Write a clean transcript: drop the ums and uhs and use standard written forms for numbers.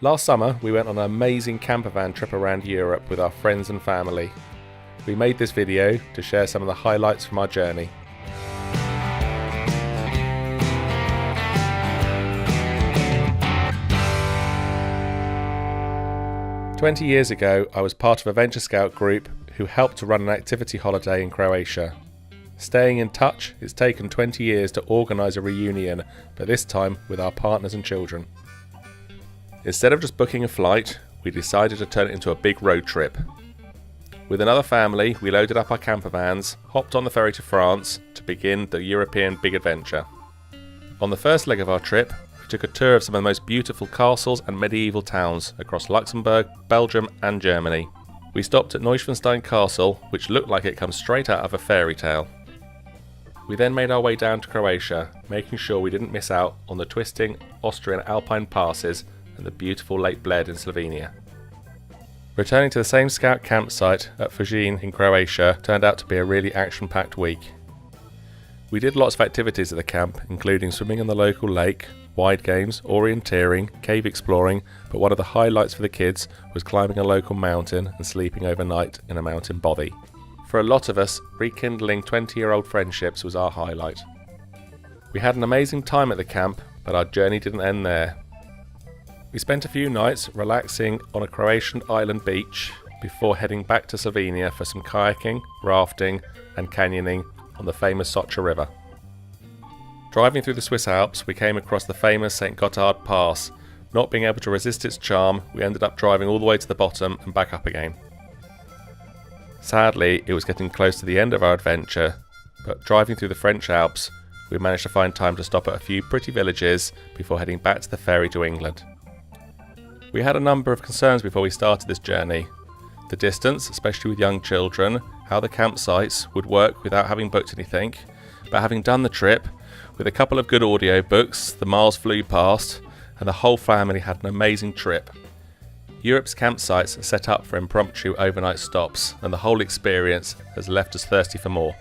Last summer, we went on an amazing campervan trip around Europe with our friends and family. We made this video to share some of the highlights from our journey. "20 years ago, I was part of a Venture Scout group who helped to run an activity holiday in Croatia. Staying in touch, it's taken 20 years to organise a reunion, but this time with our partners and children. Instead of just booking a flight, we decided to turn it into a big road trip. With another family, we loaded up our camper vans, hopped on the ferry to France to begin the European big adventure. On the first leg of our trip, we took a tour of some of the most beautiful castles and medieval towns across Luxembourg, Belgium and Germany. We stopped at Neuschwanstein Castle, which looked like it comes straight out of a fairy tale. We then made our way down to Croatia, making sure we didn't miss out on the twisting Austrian Alpine passes and the beautiful Lake Bled in Slovenia. Returning to the same scout campsite at Fužine in Croatia turned out to be a really action-packed week. We did lots of activities at the camp, including swimming in the local lake, wide games, orienteering, cave exploring, but one of the highlights for the kids was climbing a local mountain and sleeping overnight in a mountain bothy. For a lot of us, rekindling 20-year-old friendships was our highlight. We had an amazing time at the camp, but our journey didn't end there. We spent a few nights relaxing on a Croatian island beach before heading back to Slovenia for some kayaking, rafting and canyoning on the famous Socha River. Driving through the Swiss Alps, we came across the famous St. Gotthard Pass. Not being able to resist its charm, we ended up driving all the way to the bottom and back up again. Sadly, it was getting close to the end of our adventure, but driving through the French Alps, we managed to find time to stop at a few pretty villages before heading back to the ferry to England. We had a number of concerns before we started this journey. The distance, especially with young children, how the campsites would work without having booked anything, but having done the trip, with a couple of good audio books, the miles flew past, and the whole family had an amazing trip. Europe's campsites are set up for impromptu overnight stops, and the whole experience has left us thirsty for more.